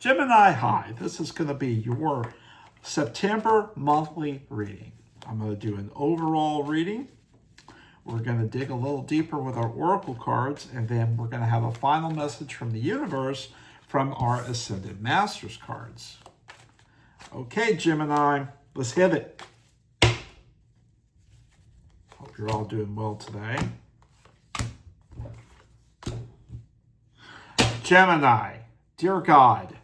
Gemini, hi. This is going to be your September monthly reading. I'm going to do an overall reading. We're going to dig a little deeper with our oracle cards, and then we're going to have a final message from the universe from our Ascended Masters cards. Okay, Gemini, let's hit it. Hope you're all doing well today. Gemini, dear God,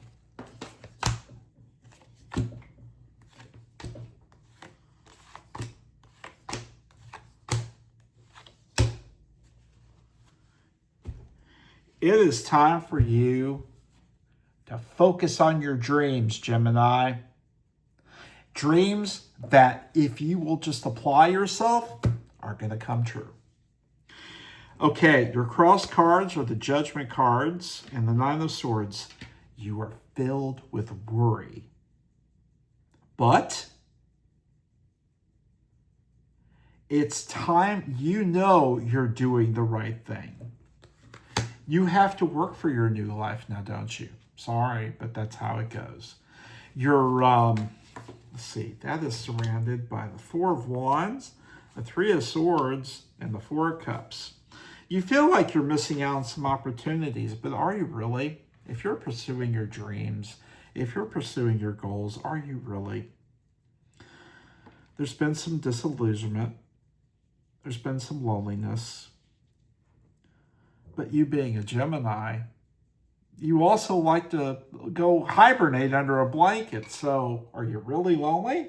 it is time for you to focus on your dreams, Gemini. Dreams that, if you will just apply yourself, are going to come true. Okay, your cross cards are the Judgment cards and the Nine of Swords. You are filled with worry. But it's time you know you're doing the right thing. You have to work for your new life now, don't you? Sorry, but that's how it goes. You're, let's see, that is surrounded by the Four of Wands, the Three of Swords, and the Four of Cups. You feel like you're missing out on some opportunities, but are you really? If you're pursuing your dreams, if you're pursuing your goals, are you really? There's been some disillusionment. There's been some loneliness. But you being a Gemini, you also like to go hibernate under a blanket. So are you really lonely?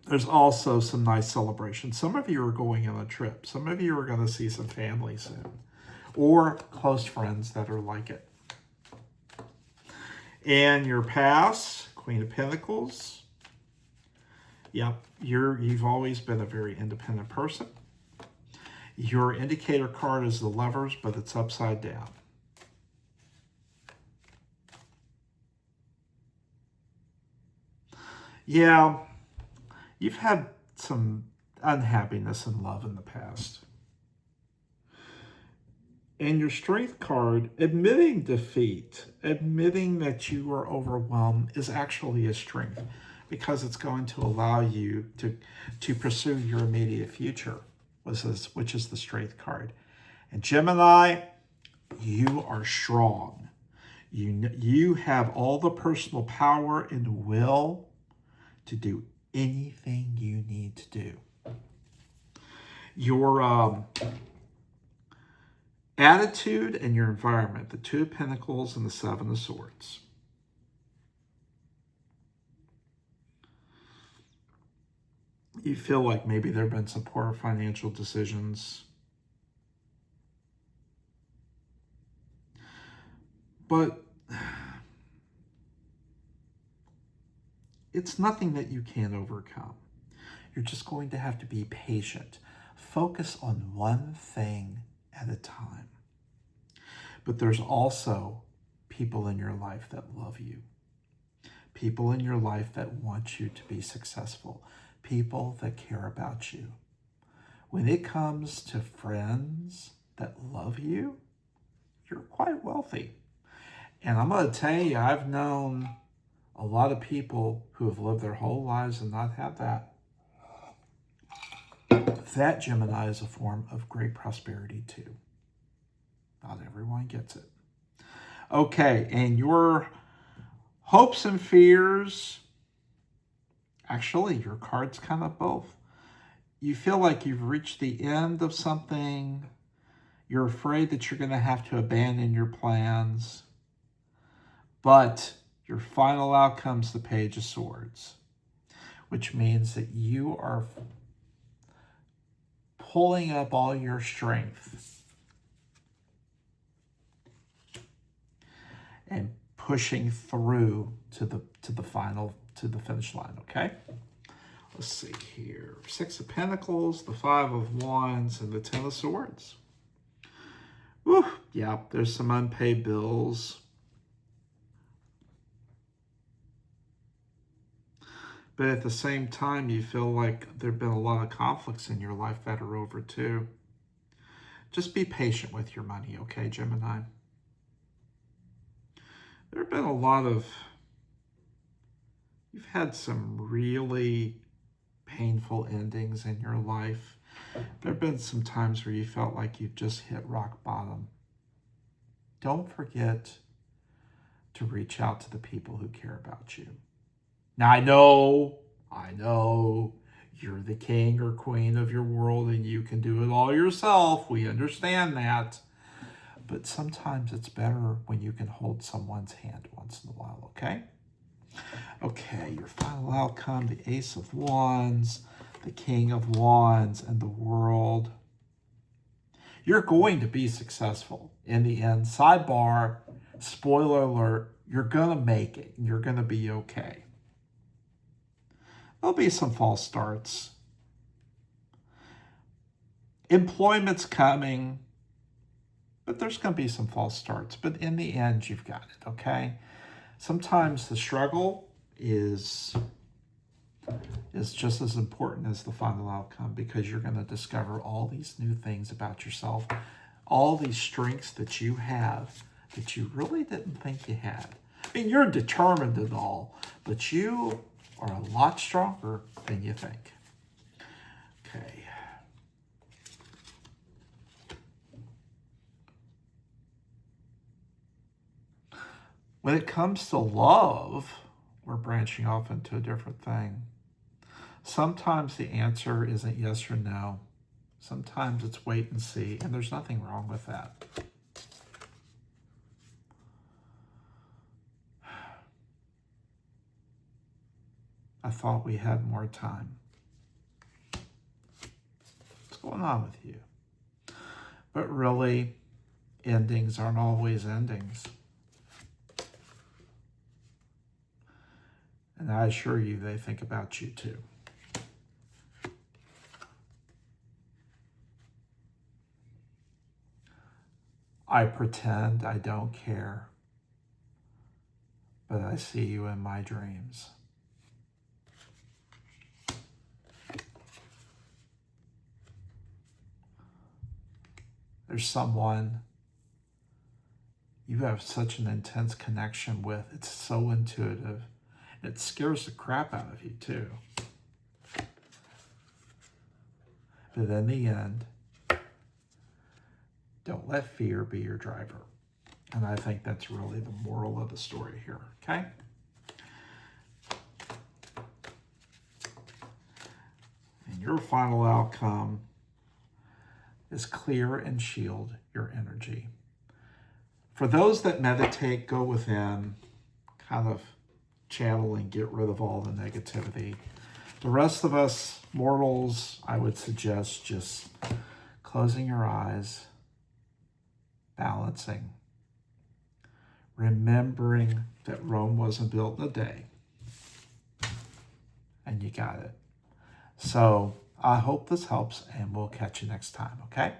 There's also some nice celebrations. Some of you are going on a trip. Some of you are going to see some family soon. Or close friends that are like it. And your past, Queen of Pentacles. Yep, you've always been a very independent person. Your indicator card is the Lovers, but it's upside down. Yeah, you've had some unhappiness in love in the past. And your Strength card, admitting defeat, admitting that you are overwhelmed is actually a strength because it's going to allow you to pursue your immediate future, which is the Strength card. And Gemini, you are strong. You have all the personal power and will to do anything you need to do. Your attitude and your environment, the Two of Pentacles and the Seven of Swords. You feel like maybe there have been some poor financial decisions. But it's nothing that you can't overcome. You're just going to have to be patient. Focus on one thing at a time. But there's also people in your life that love you. People in your life that want you to be successful. People that care about you. When it comes to friends that love you, you're quite wealthy. And I'm going to tell you, I've known a lot of people who have lived their whole lives and not had that. That, Gemini, is a form of great prosperity too. Not everyone gets it. Okay, and your hopes and fears, actually, your card's kind of both. You feel like you've reached the end of something. You're afraid that you're going to have to abandon your plans. But your final outcome's the Page of Swords, which means that you are pulling up all your strength and pushing through to the finish line, okay? Let's see here. Six of Pentacles, the Five of Wands, and the Ten of Swords. Whew, yeah, there's some unpaid bills. But at the same time, you feel like there have been a lot of conflicts in your life that are over too. Just be patient with your money, okay, Gemini? There have been you've had some really painful endings in your life. There have been some times where you felt like you've just hit rock bottom. Don't forget to reach out to the people who care about you. Now, I know you're the king or queen of your world and you can do it all yourself. We understand that. But sometimes it's better when you can hold someone's hand once in a while, okay? Okay, your final outcome, the Ace of Wands, the King of Wands, and the World. You're going to be successful in the end. Sidebar, spoiler alert, you're going to make it. You're going to be okay. There'll be some false starts. Employment's coming, but there's going to be some false starts. But in the end, you've got it, okay? Sometimes the struggle is just as important as the final outcome, because you're going to discover all these new things about yourself, all these strengths that you have that you really didn't think you had. I mean, you're determined and all, but you are a lot stronger than you think. Okay. When it comes to love, we're branching off into a different thing. Sometimes the answer isn't yes or no. Sometimes it's wait and see, and there's nothing wrong with that. I thought we had more time. What's going on with you? But really, endings aren't always endings. And I assure you, they think about you too. I pretend I don't care, but I see you in my dreams. There's someone you have such an intense connection with. It's so intuitive. It scares the crap out of you too. But in the end, don't let fear be your driver. And I think that's really the moral of the story here, okay? And your final outcome is clear and shield your energy. For those that meditate, go within, kind of channel and get rid of all the negativity. The rest of us mortals, I would suggest just closing your eyes, balancing, remembering that Rome wasn't built in a day, and you got it. So I hope this helps, and we'll catch you next time, okay?